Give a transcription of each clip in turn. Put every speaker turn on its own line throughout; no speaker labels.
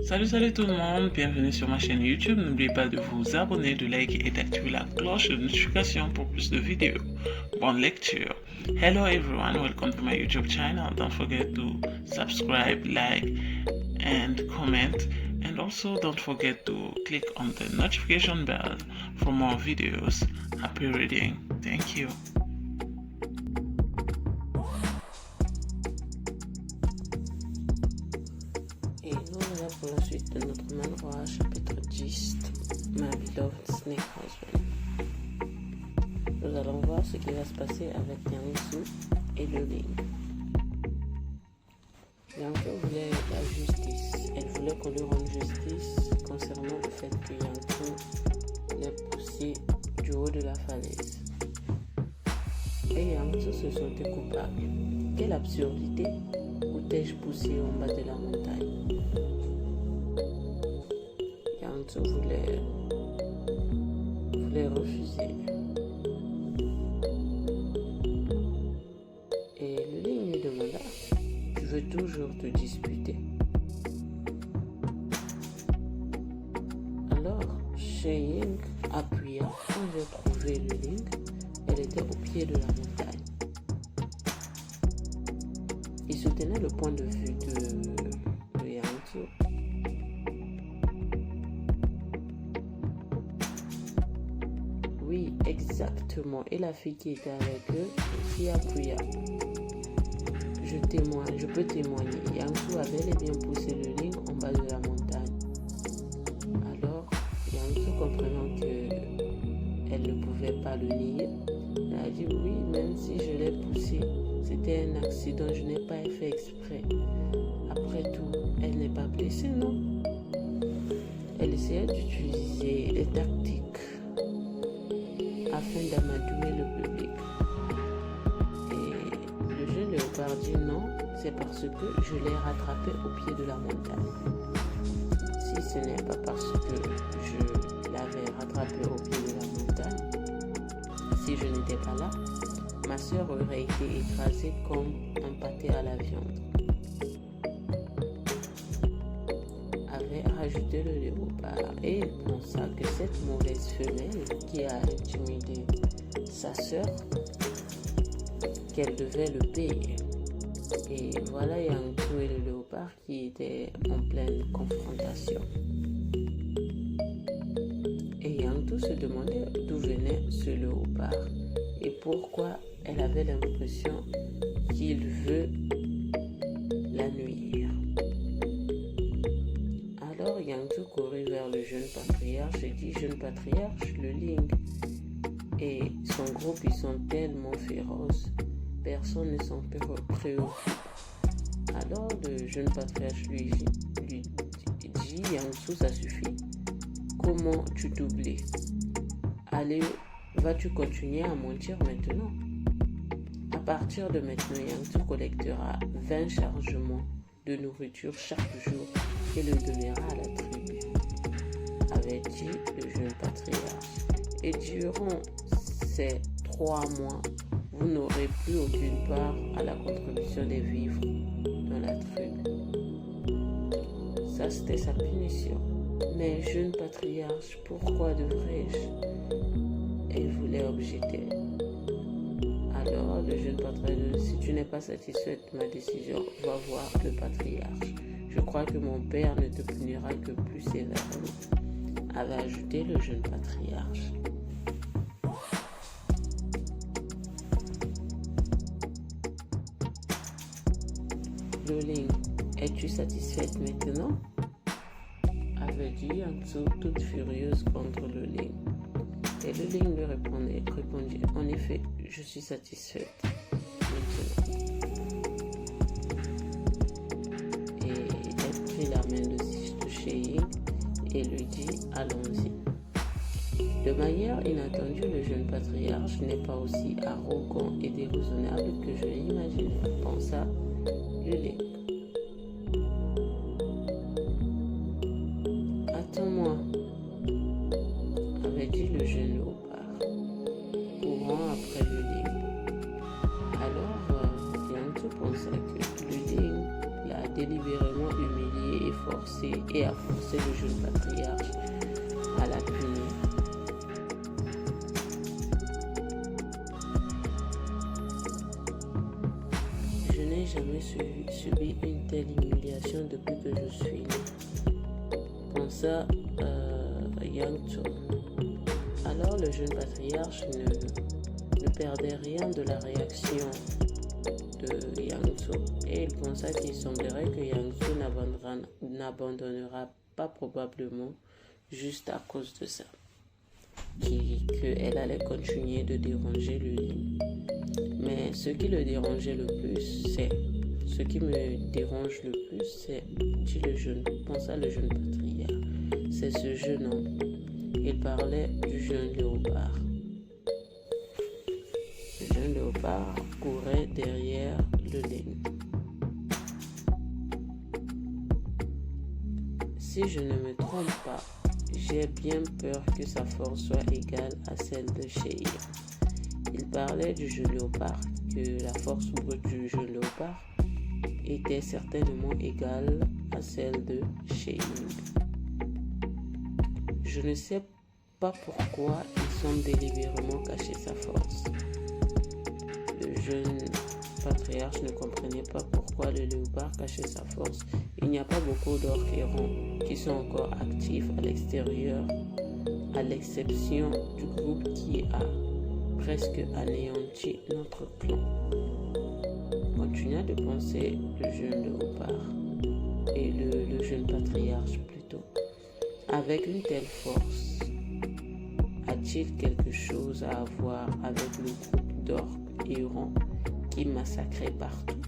Salut tout le monde, bienvenue sur ma chaîne YouTube. N'oubliez pas de vous abonner, de liker et d'activer la cloche de notification pour plus de vidéos. Bonne lecture. Hello everyone, welcome to my YouTube channel. Don't forget to subscribe, like and comment. And also don't forget to click on the notification bell for more videos. Happy reading. Thank you.
Et nous voilà pour la suite de notre manhwa, chapitre 10, My Beloved Snake Husband. Nous allons voir ce qui va se passer avec Yang-soo et le Ling. Yang-soo voulait la justice. Elle voulait qu'on lui rende justice concernant le fait que Yang-soo l'ait poussé du haut de la falaise. Et Yang-soo se sentait coupable. Quelle absurdité! Où t'ai-je poussé en bas de la montagne? Yang-soo voulait refuser. Et le Ling lui demanda: tu veux toujours te disputer? Alors, Sheying appuya. Quand j'ai trouvé le Ling, elle était au pied de la montagne. Il soutenait le point de vue de Yang-soo. Oui, exactement. Et la fille qui était avec eux aussi appuya. Je peux témoigner. Yang-soo avait bel et bien poussé le Ling en bas de la montagne. Alors, Yang-soo, comprenant qu'elle ne pouvait pas le nier, elle a dit: oui, même si je l'ai poussé, c'était un accident, je n'ai pas fait exprès. Après tout, elle n'est pas blessée, non? Elle essayait d'utiliser des tactiques afin d'amadouer le public. Et le jeune léopard dit: non, c'est parce que je l'ai rattrapé au pied de la montagne. Si ce n'est pas parce que je l'avais rattrapé au pied de la montagne, si je n'étais pas là, ma sœur aurait été écrasée comme un pâté à la viande, avait rajouté le léopard. Et il pensa que cette mauvaise femelle qui a intimidé sa sœur, qu'elle devait le payer. Et voilà Yang-soo et le léopard qui étaient en pleine confrontation. Et Yang-soo se demandait d'où venait ce léopard et pourquoi elle avait l'impression qu'il veut la nuire. Alors Yang-soo courut vers le jeune patriarche et dit: jeune patriarche, le Ling et son groupe, ils sont tellement féroces, personne ne s'en préoccupe. Alors le jeune patriarche lui dit: Yang-soo, ça suffit. Comment tu t'oublies? Allez, vas-tu continuer à mentir maintenant? À partir de maintenant, Yang-soo collectera 20 chargements de nourriture chaque jour et le donnera à la tribu, avait dit le jeune patriarche. Et durant ces 3 mois, vous n'aurez plus aucune part à la contribution des vivres dans la tribu. Ça, c'était sa punition. Mais jeune patriarche, pourquoi devrais-je? Elle voulait objecter. Alors le jeune patriarche: si tu n'es pas satisfaite de ma décision, va voir le patriarche. Je crois que mon père ne te punira que plus sévèrement, avait ajouté le jeune patriarche. Le Ling: es-tu satisfaite maintenant? Avait dit Yang-soo, toute furieuse contre le Ling. Et le Ling lui répondit: en effet, je suis satisfaite maintenant. Et elle prit la main de Sheying et lui dit: allons-y. De manière inattendue, le jeune patriarche n'est pas aussi arrogant et déraisonnable que je l'imaginais, pensa le Ling. Attends-moi, avait dit le jeune léopard, courant après le Ling. Alors, Yang-soo pensa que le Ling l'a délibérément humilié et forcé forcer et à forcer le jeune patriarche à la punir. Je n'ai jamais subi une telle humiliation depuis que je suis né. Pensa Yang Tso. Alors le jeune patriarche ne perdait rien de la réaction de Yang Tso et il pensa qu'il semblerait que Yang Tso n'abandonnera pas probablement juste à cause de ça, qu'elle allait continuer de déranger le lit. Mais ce qui me dérange le plus, c'est, pensa le jeune patriarche, c'est ce jeune homme. Il parlait du jeune léopard. Le jeune léopard courait derrière le ligne. Si je ne me trompe pas, j'ai bien peur que sa force soit égale à celle de Sheir. Il parlait du jeune léopard, que la force brute du jeune léopard était certainement égale à celle de Sheir. Je ne sais pas pourquoi il semble délibérément cacher sa force. Le jeune patriarche ne comprenait pas pourquoi le léopard cachait sa force. Il n'y a pas beaucoup d'orques errants qui sont encore actifs à l'extérieur, à l'exception du groupe qui a presque anéanti notre clan. Continua de penser le jeune léopard et le jeune patriarche plutôt. Avec une telle force, a-t-il quelque chose à voir avec le groupe d'orques errants qui massacrait partout?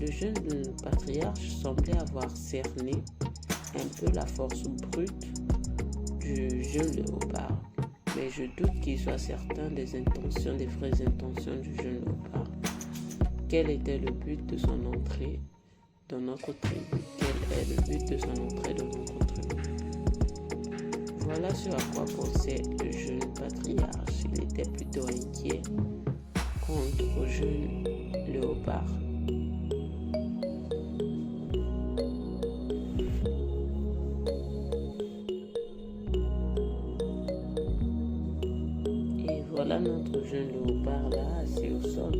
Le jeune patriarche semblait avoir cerné un peu la force brute du jeune léopard, mais je doute qu'il soit certain des vraies intentions du jeune léopard. Quel était le but de son entrée dans notre tribu? Quel est le but de son entrée dans notre tribu? Voilà ce à quoi pensait le jeune patriarche. Il était plutôt inquiet quant au jeune léopard. Et voilà notre jeune léopard là, assis au sol.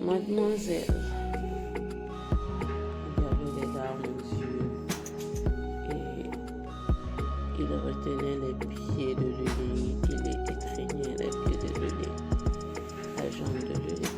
Mademoiselle, il avait les larmes aux yeux et il retenait les pieds de Lulé, il étreignait les pieds de Lulé, la jambe de Lulé.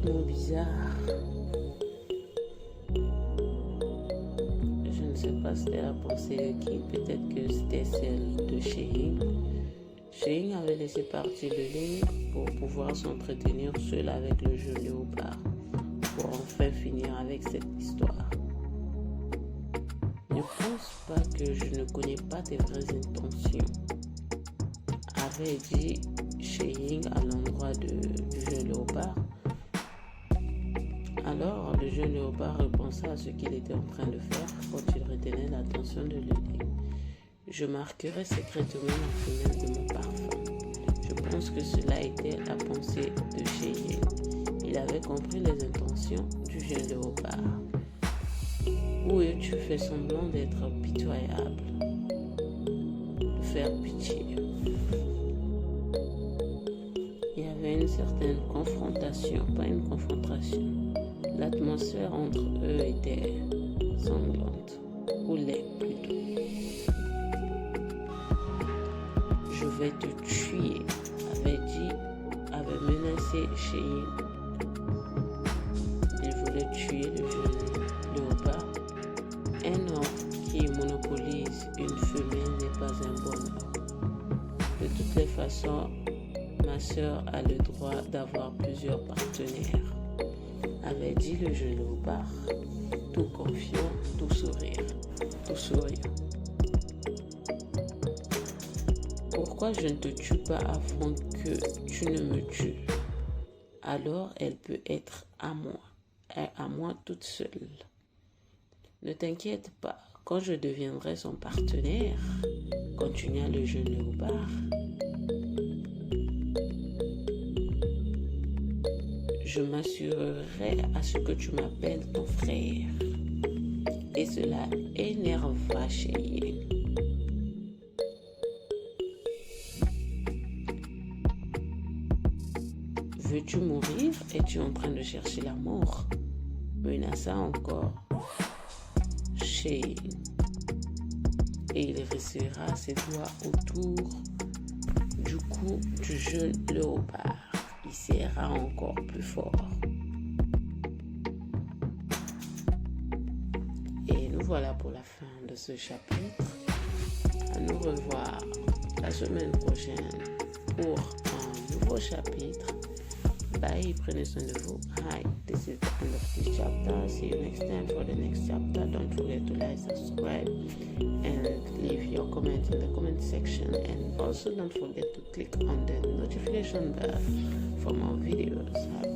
tellement bizarre. Je ne sais pas si c'était la pensée de qui, peut-être que c'était celle de Shein. Shein avait laissé partir le link pour pouvoir s'entretenir seul avec le jeu léopard, pour enfin finir avec cette histoire. Ne pense pas que je ne connais pas tes vraies intentions, avait dit Shein à l'endroit du jeune léopard. Alors le jeune léopard repensa à ce qu'il était en train de faire quand il retenait l'attention de Lily. Je marquerai secrètement la fumée de mon parfum. Je pense que cela était la pensée de Shein. Il avait compris les intentions du jeune léopard. Où tu fais semblant d'être pitoyable, de faire pitié. Il y avait une certaine confrontation, pas une confrontation. L'atmosphère entre eux était sanglante, ou l'est plutôt. Je vais te tuer, avait menacé Shein. Il voulait tuer le jeune léopard. Un homme qui monopolise une femelle n'est pas un bonheur. De toutes les façons, ma sœur a le droit d'avoir plusieurs partenaires, avait dit le jeune léopard, tout confiant, tout souriant. Pourquoi je ne te tue pas avant que tu ne me tues? Alors elle peut être à moi toute seule. Ne t'inquiète pas, quand je deviendrai son partenaire, continua le jeune léopard, je m'assurerai à ce que tu m'appelles ton frère. Et cela énerva Shein. Veux-tu mourir? Es-tu en train de chercher la mort? Menaça encore Shein. Et il resserra ses doigts autour du cou du jeune léopard. Il serra encore plus fort. Et nous voilà pour la fin de ce chapitre. À nous revoir la semaine prochaine pour un nouveau chapitre. Bye, prenez soin de vous. Hi, this is the end of this chapter. See you next time for the next chapter. Don't forget to like, subscribe, and leave your comment in the comment section. And also don't forget to click on the notification bell for more videos.